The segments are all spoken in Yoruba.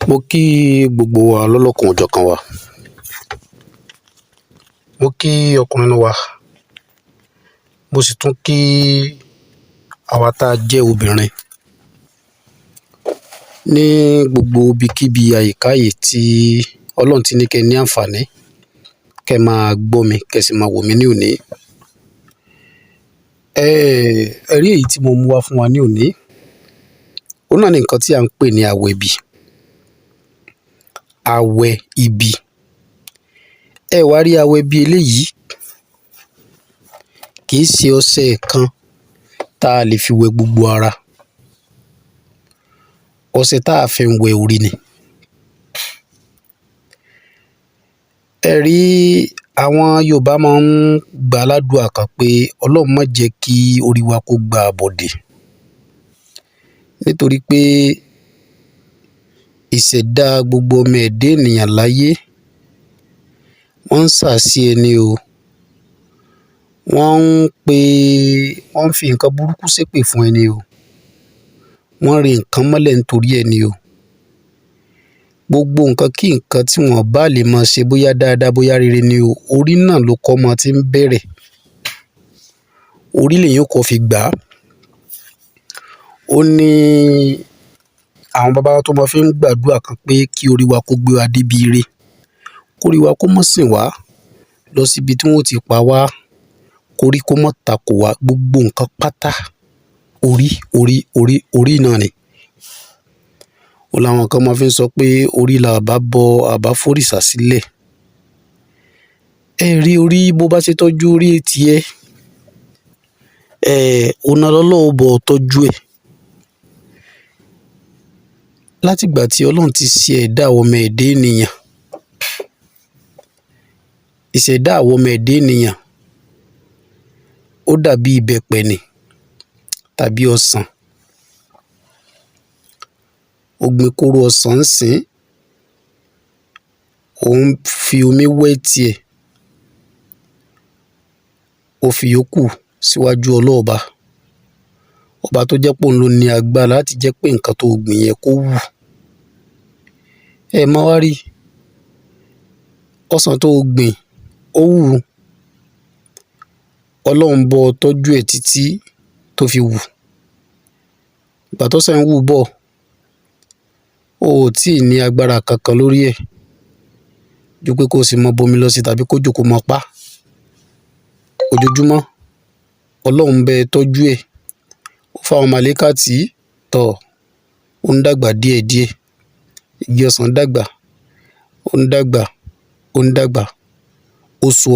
Mo kí gbogbo wa lọ́lọ́kan òjọ̀kan wa. Mo kí ọkùnrin wa, mo sì tún kí àwa tá a jẹ́ obìnrin ní gbogbo ibikíbi àyíkáyè tí Ọlọ́run ti ní kẹ́ ní àǹfààní kẹ́ máa gbọ́ mi kẹ́ sì máa wò mí ní òní. Ẹ̀rí èyí tí mo mú wá fún wa ní òní, ó náà ní nǹkan tí à ń pè ní àwẹ̀bì. Àwẹ̀ ìbí. Ẹ wá rí àwẹ̀bì eléyìí, kì í ṣe ọṣẹ kan tá a lè fi wẹ gbogbo ara. Ọṣẹ tá a fi ń wẹ orí ni. Ẹ rí àwọn Yorùbá máa ń gbà ládùúrà kan pé Ọlọ́run má jẹ́ kí orí wa kó gba àbọ̀dè. Nítorí pé ìṣẹ̀dá gbogbo ọmọ ẹ̀dá ènìyàn láyé, wọ́n ń sàsí ẹni o. Wọ́n ń fi nǹkan burúkú ṣépè fún ẹni o. Wọ́n rí nǹkan mọ́lẹ̀ nítorí ẹni o. Gbogbo nǹkan kí nǹkan tí wọ́n bá lè máa ṣe bóyá dáadáa bóyá rere ni o, orí náà ló kọ́ ọmọ tí ń bẹ̀rẹ̀. Orí lèyàn kò fi gbà á. Ó ní àwọn bàbá wa tó máa fi ń gbàdúrà kan pé kí orí wa kó gbé wa débi ire, kórí wa kó mọ́ sìn wá lọ síbi tí wọ́n ti pa wá, kórí kó mọ́ takò wá. Gbogbo nǹkan pátá orí náà ni. Ó láwọn kan máa fi ń sọ pé orí la àbá bọ àbá fòrìṣà sílẹ̀. Ẹ rí orí bó bá ṣe tọ́jú orí tiẹ̀, ọ̀nà lọ́lọ́run bọ̀ tọ́jú ẹ̀. Látìgbà tí Ọlọ́run ti ṣe ẹ̀dá ọmọ ẹ̀dá ènìyàn, ìṣẹ̀dá àwọn ọmọ ẹ̀dá ènìyàn ó dàbí ìbẹ́pẹ ni tàbí ọsàn. Ó gbin kóró ọsàn ń sìn, òun fi omi wẹ́ tiẹ̀, ó fi yòókù síwájú ọlọ́ọ̀ba. Ọba tó jẹ́ pé òun ló ní agbára láti jẹ́ pé nǹkan tó gbìn yẹn kó wù. Ẹ máa wá rí ọsàn tó gbìn, ó wù. Ọlọ́run bọ́ tọ́jú ẹ̀ títí tó fi wù. Ìgbà tó sàn wù bọ̀, o ò tí ì ní agbára kankan lórí ẹ̀ ju pé kó o sì mọ bomi lọ sí tàbí kó jòkó mọ́ pa. Ojoojúmọ́ Ọlọ́run bẹ tọ́jú ẹ̀. Ó fa àwọn màlẹ́kà tí tọ̀, ó ń dàgbà díẹ̀díẹ̀. Igi ọsàn dàgbà, ó ń dàgbà, ó ń dàgbà. Ó so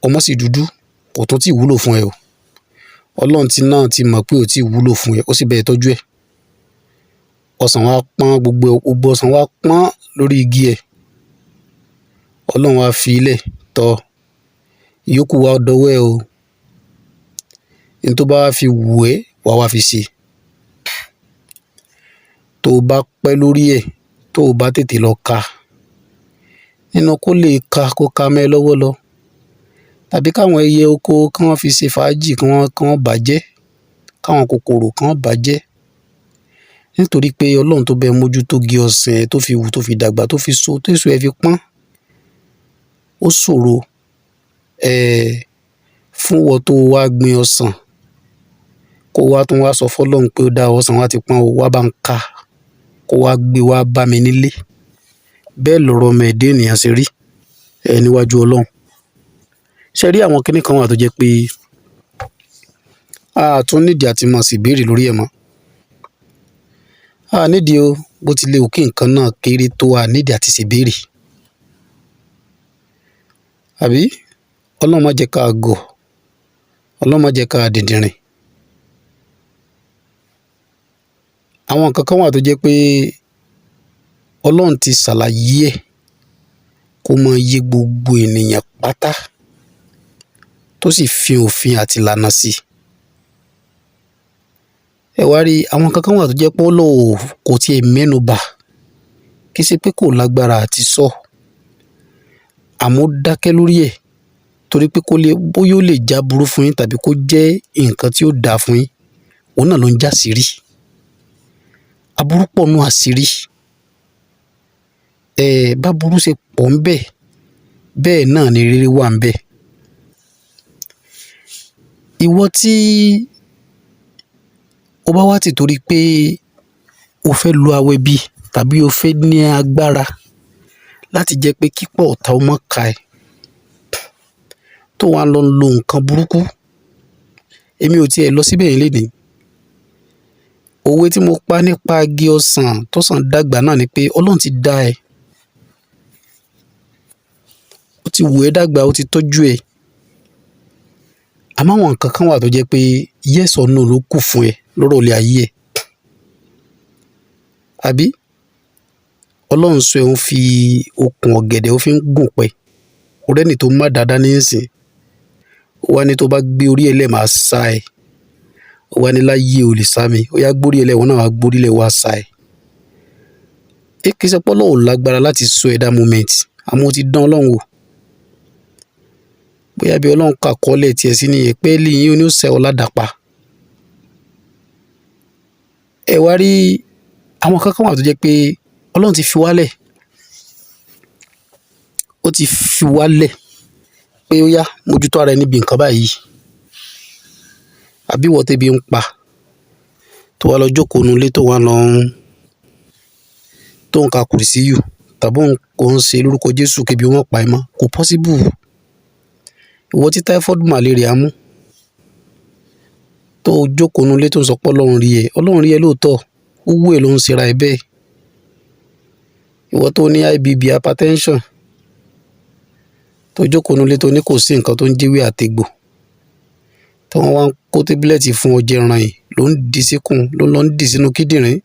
ọmọ sì dúdú, kò tún tí ì wúlò fún ẹ o. Ọlọ́run ti mọ̀ pé ò tí ì wúlò fún ẹ, ó sì bẹ tọ́jú ẹ̀. Ọsàn wa pọ́n, gbogbo ọsàn wa pọ́n lórí igi ẹ̀. Ọlọ́run wa fi ilẹ̀ tọ́, ìyókù wa dọwọ́ ẹ o. Ní tó bá wá fi wù ẹ́, wà wá fi ṣe. Tó o bá pẹ́ lórí ẹ̀, tó o bá tètè lọ ka, nínú kó lè kó ka mẹ́ lọ́wọ́ lọ. Tàbí káwọn ẹyẹ oko kí wọ́n fi ṣe fàájì, kí wọ́n bàjẹ́, káwọn kòkòrò kí wọ́n bàjẹ́. Nítorí pé Ọlọ́run tó bẹ mójútó igi ọsàn ẹ̀ tó fi wù, tó fi dàgbà, tó fi so, tó èso ẹ̀ fi pọ́n. Ó ṣòro fún wọn tó wá gbin ọsàn kó wá tún wá sọ fọ́lọ́run pé ó dá ọsàn wa ti pọ́n o, wá bá ń ka, kó wá gbé wá bá mi nílé. Bẹ́ẹ̀ lọ̀rọ̀ ọmọ ẹ̀dá ènìyàn ṣe rí níwájú Ọlọ́run. Ṣé rí àwọn kinní kan wà tó jẹ́ pé a tún nídìí àti máa sì béèrè lórí ẹ̀ mọ́. A nídìí o, bó ti lè wù kí nǹkan náà kéré tó, a nídìí àti sì béèrè. Àbí Ọlọ́run má jẹ́ ká gọ̀, Ọlọ́run má jẹ́ ká dìndìnrìn. Àwọn nǹkan kan wà tó jẹ́ pé Ọlọ́run ti ṣàlàyé ẹ̀ kó máa yé gbogbo ènìyàn pátá, tó sì fi òfin àti ìlànà sí. Ẹ wá rí àwọn nǹkan kan wà tó jẹ́ pé Ọlọ́run kò tiẹ̀ mẹ́nu bà, kì í ṣe pé kò lágbára àti sọ, àmọ́ dákẹ́ lórí ẹ̀ torí pé bóyá ó lè já burú fún yín tàbí kó jẹ́ nǹkan tí ó dáa fún yín. Òun náà ló ń já sírí. Aburú pọ̀ nú àṣírí. bá burú ṣe pọ̀ ń bẹ bẹ́ẹ̀ náà ni rere wà ń bẹ. Ìwọ tí o bá wá ti torí pé o fẹ́ lo awẹ́bí tàbí o fẹ́ ní agbára láti jẹ́ pé kípọ̀ ọ̀tá ó mọ́ ka ẹ̀ tó wá lọ lo nǹkan burúkú, èmi ò tiẹ̀ lọ síbẹ̀ yẹn lénìí. Òwe tí mo pa nípa igi ọsàn tó sàn dàgbà náà ni pé Ọlọ́run ti dá ẹ, ó ti wò ẹ́ dàgbà, ó ti tọ́jú ẹ. Àmọ́ àwọn nǹkan kan wà tó jẹ́ pé yes or no ló kù fún ẹ lọ́rọ̀ ilé ayé ẹ. Àbí Ọlọ́run sọ ẹ̀ ń fi okùn ọ̀gẹ̀dẹ̀ ó fi ń gùn pẹ́. Ọ̀rẹ́ ni tó má dáadáa ní ìsìn. Ó wá ní tó bá gbé orí ẹ̀ lẹ̀ máa sá ẹ. Ó wá ní láyé ò lè sá mi. Ó yá gbórí ẹ̀ lẹ̀, wọ́n náà wá gbórí lẹ̀ wá sá ẹ. Kì í ṣe pé Ọlọ́run ò lágbára láti sọ ẹ dá moment, àmọ́ ó ti dán Ọlọ́run wò. Bóyá bí Ọlọ́run kà kọ́lẹ̀ tiẹ̀ sí nìyẹn pé lẹ́yìn ó ní ó sẹ́ ọ ládàpá. Ẹ wá rí àwọn kankan wà tó jẹ́ pé Ọlọ́run ti fi wálẹ̀. Ó ti fi wálẹ̀ pé ó yá mójútó ara ẹ níbi nǹkan báyìí. Àbí ìwọ tẹ́bi ń pa tó wá lọ jókòó nulẹ̀ tó wá lọ tó ń ka kùrìsíyù tàbí kò ń ṣe lórúkọ Jésù kébi wọ́n pa ẹ mọ́, kò possible. Ìwọ tí typhoid malaria mú tó jókòó nulẹ̀ tó ń sọ pé Ọlọ́run rí ẹ lóòótọ́, ó wù ẹ́ ló ń ṣera ẹ bẹ́ẹ̀. Ìwọ tó ní IBP hypertension tó jókòó nulẹ̀ tó ní kò sí nǹkan tó ń jẹ́wé àtegbò tí wọ́n wá ń kó tábìlẹ̀tì fún ọ jẹran yìí ló ń di síkùn ló ń lọ ń dì sínú kíndìnrín.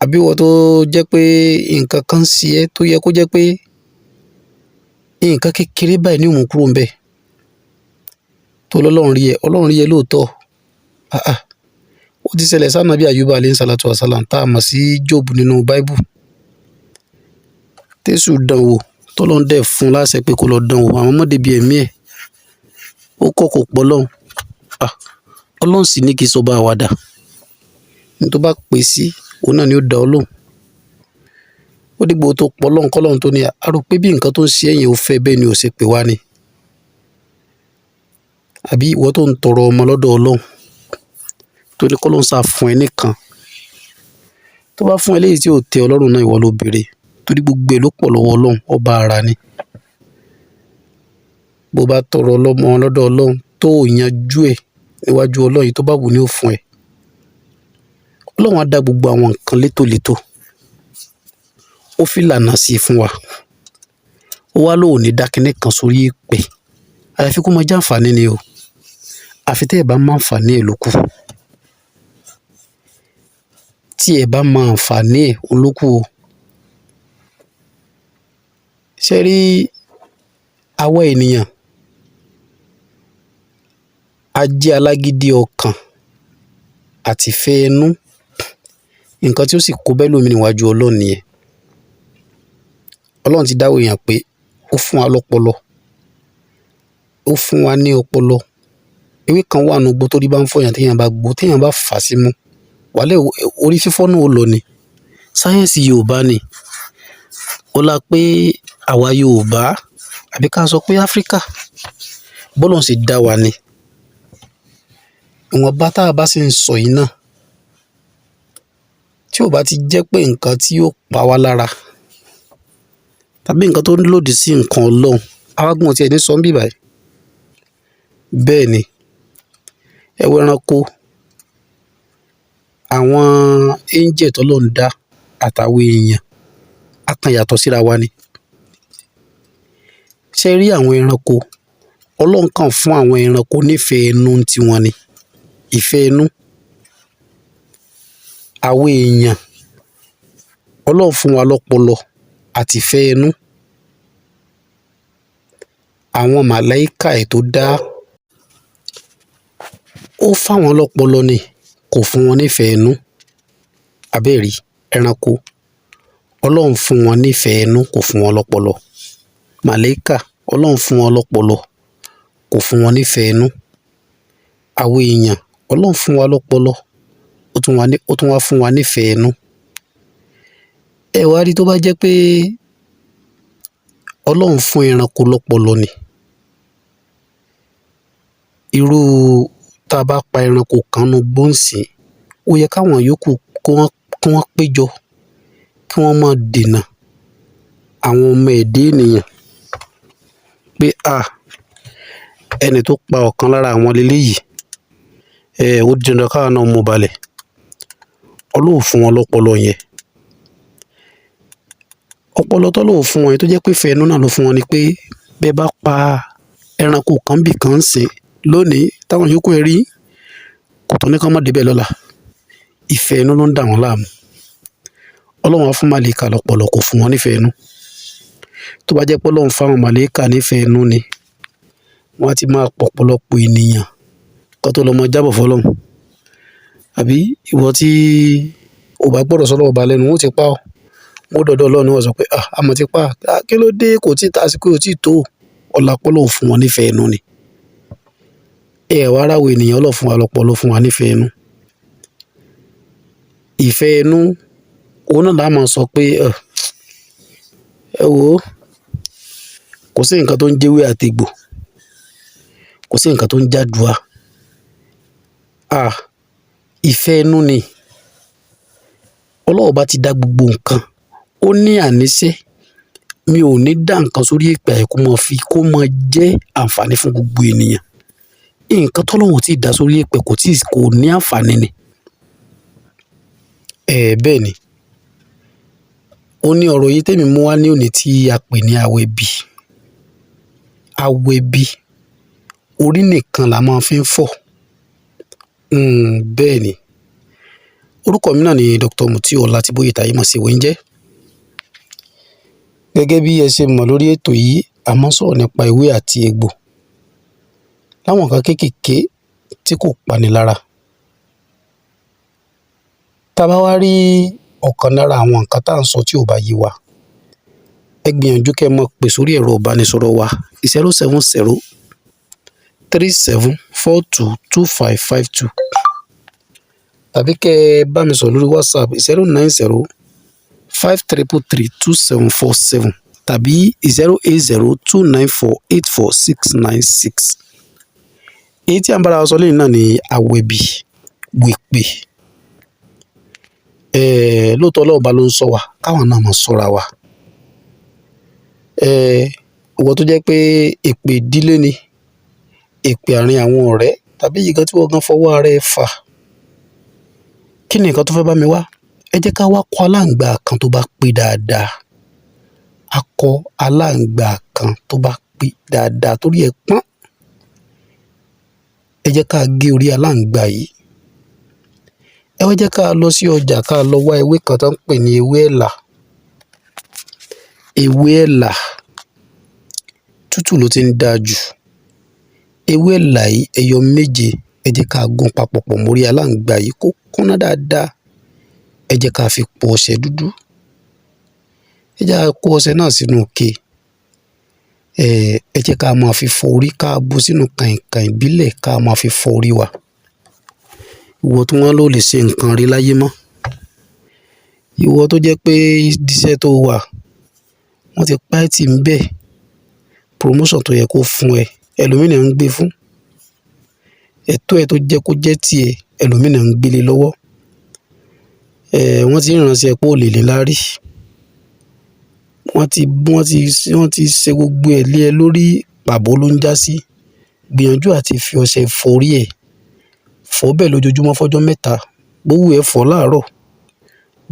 Àbí ìwọ tó jẹ́ pé nǹkan kan sí ẹ tó yẹ kó jẹ́ pé nǹkan kékeré báyìí ní òun kúrò ń bẹ̀ tó Ọlọ́run rí ẹ lóòótọ́. Ó ti ṣẹlẹ̀ sí Ànábì Àyùbá alayhi salatu wa salam tá a mọ̀ sí Jóòbù nínú Báíbù. Tésù dánwò tọ́lọ́run dẹ̀ fún láṣẹ pé kó lọ dánwò àwọn ọmọdé bíi ẹ̀mí ẹ̀. Ó kọ̀ kò pọ̀ lọ́hùn. Ọlọ́run sì ní kí sọ bá wa dà. Ní tó bá pè sí òun náà ni ó dá Ọlọ́run. Ó dìgbò tó pọ̀ lọ́hùn kọ́lọ́run tó ní a rò pé bí nǹkan tó ń ṣe ẹ̀yìn ò fẹ́ bẹ́ẹ̀ ni ò ṣe pè wá ni. Àbí ìwọ tó ń tọrọ ọmọ lọ́dọ̀ Ọlọ́run tó ní kọ́lọ́run sá fún ẹ nìkan. Tó bá fún ẹ léyìí tí ò tẹ́ Ọlọ́run náà ìwọ ló béèrè torí gbogbo ẹ̀ ló pọ̀ lọ́wọ́ Ọlọ́run, ọba ara ni. Bó bá tọrọ ọlọ́mọ lọ́dọ̀ Ọlọ́run tó yanjú ẹ̀ níwájú Ọlọ́run yìí tó bá wù ní ó fún ẹ. Ọlọ́run á dá gbogbo àwọn nǹkan létòlétò. Ó fi lànà sí i fún wa. Ó wá lóò ní dákínì kan sórí ìpè. Àyàfi kó máa jẹ́ àǹfààní ni o. Àfi tẹ́ ẹ bá máa àǹfààní ẹ̀ ló kù. Tí ẹ bá máa àǹfààní ẹ̀ òun ló kù o. Ṣé rí àwa ènìyàn a jẹ́ alágídí ọkàn àti ìfẹ́ inú. Nǹkan tí ó sì kó bẹ́ẹ̀ lómi níwájú Ọlọ́run nìyẹn. Ọlọ́run ti dáwọ́ èèyàn pé ó fún wa lọ́pọlọ. Ó fún wa ní ọpọlọ. Ewé kan wà nùgbó tó rí bá ń fọyàn téèyàn bá gbó téèyàn bá fà á símú. Wàhálà orí fífọ́ náà ó lọ ni. Sáyẹ́ǹsì Yorùbá ni. Ó la pé àwa Yorùbá àbí ká sọ pé Áfríkà bọ́lọ́run ṣe dá wa ni. Ìwọ̀nba tá a bá sì ń sọ yìí náà tí ò bá ti jẹ́ pé nǹkan tí yóò pa wá lára tàbí nǹkan tó lòdì sí nǹkan Ọlọ́run awágùn tí ẹni sọ ń bì báyìí. Bẹ́ẹ̀ ni ẹ wo ẹranko àwọn angel tọ́lọ́run dá àtàwọn èèyàn á kan yàtọ̀ síra wa ni. Ṣé rí àwọn ẹranko Ọlọ́run kàn fún àwọn ẹranko nífẹ̀ẹ́ inú tiwọn ni. Ìfẹ́ inú. Àwọn èèyàn Ọlọ́run fún wa lọ́pọlọ àti ìfẹ́ inú. Àwọn màláíkà ẹ̀ tó dá ó fáwọn lọ́pọlọ ni kò fún wọn nífẹ̀ẹ́ inú. Abẹ́ẹ̀rí ẹranko Ọlọ́run fún wọn nífẹ̀ẹ́ inú kò fún wọn lọ́pọlọ. Màláíkà Ọlọ́run fún wọn lọ́pọlọ kò fún wọn nífẹ̀ẹ́ inú. Àwọn èèyàn Ọlọ́run fún wa lọ́pọlọ ó tún wá fún wa nífẹ̀ẹ́ inú. ẹ wá rí tó bá jẹ́ pé Ọlọ́run fún ẹranko lọ́pọlọ ni, irú tá a bá pa ẹranko kan nu gbóǹsì, ó yẹ káwọn yòókù kí wọ́n péjọ kí wọ́n máa dènà àwọn ọmọ ẹ̀dá ènìyàn pé ẹni tó pa ọ̀kan lára àwọn leléyìí, ó di dandan káwọn náà mú balẹ̀. Ọlọ́run fún wọn lọ́pọlọ yẹn. Ọpọlọ tọ́lọ́run fún wọn yẹn tó jẹ́ pé ìfẹ́ inú náà ló fún wọn ni pé bẹ́ẹ̀ bá pa ẹranko kan bì kan ń sìn lónìí táwọn yòókù ẹ rí, kò tó ní ká má débẹ̀ lọ́la. Ìfẹ́ inú ló ń dà wọ́n láàmú. Ọlọ́run á fún màlẹ́kà lọ́pọlọ, kò fún wọn nífẹ̀ẹ́ inú. Tó bá jẹ́ pé Ọlọ́run fáwọn màlẹ́kà nífẹ̀ẹ́ inú ni, wọ́n á ti máa pọ̀ ọ̀pọ̀lọpọ̀ ènìyàn kó tó lọ mọ jábọ̀ fọlọ́run. Àbí ìwọ tí ò bá gbọ́dọ̀ sọ́lọ́ ọba lẹ́nu, wọ́n ti pa ọ́. Wọ́n dọ̀dọ̀ Ọlọ́run ni wọ́n sọ pé àmọ́ ti pa kí ló dé, kò tí ì tásìkò, kò tí ì tó. Ọlápọ̀lọ́ fún wọn nífẹ̀ẹ́ inú ni. Wá ráwọ̀ ènìyàn, Ọlọ́run fún wa lọ́pọlọ, fún wa nífẹ̀ẹ́ inú. Ìfẹ́ inú òun náà la máa sọ pé ẹ wò ó, kò sí nǹkan tó ń jẹ́wé àtegbò, kò sí nǹkan tó ń jádùá. Ìfẹ́ inú ni. Ọlọ́run bá ti dá gbogbo nǹkan, ó ní àníṣe mi ò ní dá nǹkan sórí èpè kó máa jẹ́ àǹfààní fún gbogbo ènìyàn. Nǹkan tọ́lọ́run tí ì dá sórí èpè kò ní àǹfààní ni. Bẹ́ẹ̀ ni. Ó ní ọ̀rọ̀ yìí tèmi mú wá ní òní tí a pè ní AWEBI. AWEBI, orí nìkan la máa fi ń fọ̀. Bẹ́ẹ̀ ni. Orúkọ mi náà ni Dr. Mutiu Ọlátíbóyèta yìí mọ̀ sí ìwé ń jẹ́. Gẹ́gẹ́ bí ẹ ṣe mọ̀ lórí ètò yìí, a máa ń sọ̀rọ̀ nípa ewé àti egbò. Láwọn nǹkan kéékèèké tí kò pani lára. Tá a bá wá rí ọ̀kan lára àwọn nǹkan tá à ń sọ tí ò bá yé wa, ẹ gbìyànjú kẹ́ ẹ máa pè sórí ẹ̀rọ ìbánisọ̀rọ̀ wa 070 37 42 2552 tàbí kẹ́ ẹ bá mi sọ̀rọ̀ lórí WhatsApp 090 5333 2747 tàbí 080 294 84696. Èyí tí à ń bára wa sọ lẹ́yìn náà ni AWEBI WEPE. Lóòótọ́ Ọlọ́run bá ló ń sọ wa, káwọn náà máa sọ́ra wa. Ìwọ tó jẹ́ pé èpè ìdílé ni, èpè àárín àwọn ọ̀rẹ́ tàbí yìí kan tí wọ́n gan fọwọ́ ara ẹ fà, kí ni nǹkan tó fẹ́ bá mi wá? Ẹ jẹ́ ká wá kọ aláǹgbá kan tó bá pé dáadáa. Akọ aláǹgbá kan tó bá pé dáadáa torí ẹ pọ́n. Ẹ jẹ́ ká gé orí aláǹgbá yìí. Ẹ wá jẹ́ ká lọ sí ọjà ká lọ wá ewé kan tó ń pè ní ewé ẹ̀là. Ewé ẹ̀là tútù ló ti ń dáa jù. Ewé ẹ̀là yìí ẹyọ méje, ẹ jẹ́ ká gún papọ̀ pọ̀ mórí aláǹgbá yìí kó kúnná dáadáa. Ẹ jẹ́ ká fi po ọṣẹ dúdú. Ẹ jẹ́ ká kó ọṣẹ náà sínú òkè. Ẹ jẹ́ ká máa fi fọ orí, ká bù sínú kàìnkàìn ìbílẹ̀ ká máa fi fọ orí wa. Ìwọ tí wọ́n lò lè ṣe nǹkan rí láyé mọ́. Ìwọ tó jẹ́ pé díṣẹ́ tó wà, wọ́n ti pa ẹ́ tì ń bẹ̀. Promotion tó yẹ kó fún ẹ, ẹlòmíràn ń gbé fún. Ẹ̀tọ́ ẹ tó jẹ́ kó jẹ́ tiẹ̀, ẹlòmíràn ń gbélé lọ́wọ́. Wọ́n ti ránṣẹ́ pé ó lè lè lárí. Wọ́n ti ṣe gbogbo ẹ̀ lé ẹ lórí, pàbó ló ń já sí. Gbìyànjú àti fi ọṣẹ fọ orí ẹ̀. Fọ̀ bẹ́ẹ̀ lójoojúmọ́ fọ́jọ́ 3. Bówù ẹ fọ̀ láàárọ̀,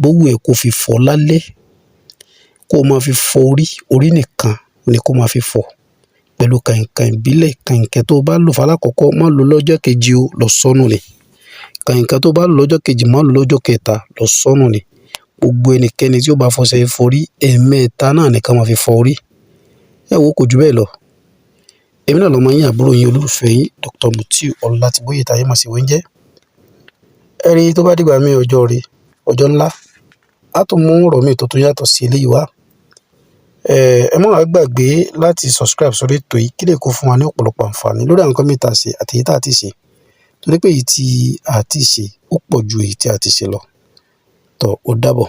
bówù ẹ kó fi fọ̀ lálẹ́. Kó máa fi fọ orí nìkan ni kó máa fi fọ̀ pẹ̀lú kàìnkàìn ìbílẹ̀. Kàìnkàìn tó bá lò fálákọ̀ọ́kọ́ má lò lọ́jọ́ kejì o, lọ sọ́nù ni. Kàìnkàìn tó bá lò lọ́jọ́ kejì má lò lọ́jọ́ kẹta, lọ sọ́nù ni. Gbogbo ẹnikẹ́ni tí ó bá fọṣẹ fọ orí, ẹ̀ẹ̀mẹ́ta náà ni ká máa fi fọ orí. Ẹ wo kò jù bẹ́ẹ̀ lọ. Èmi náà lọmọ yín, àbúrò yín, olólùfẹ́ yín, Dr. Mutiu Ọlátíbóyèta yìí mọ̀ sí ìwé ń jẹ́. Ẹ rí tó bá dìgbà mí ọjọ́ rí, ọjọ́ ńlá, á tún mú ọ̀rọ̀ mi tó tún yàtọ̀ sí eléyìí wá. Ẹ má wá gbàgbé láti subscribe sórí ètò yìí kí lè kó fún wa ní ọ̀pọ̀lọpọ̀ àǹfààní lórí àwọn nǹkan mi tá a ṣe àti èyí tá a ti ṣe. Torí pé èyí tí a ti ṣe ó pọ̀ ju èyí tí a ti ṣe lọ. Ó dàbọ̀.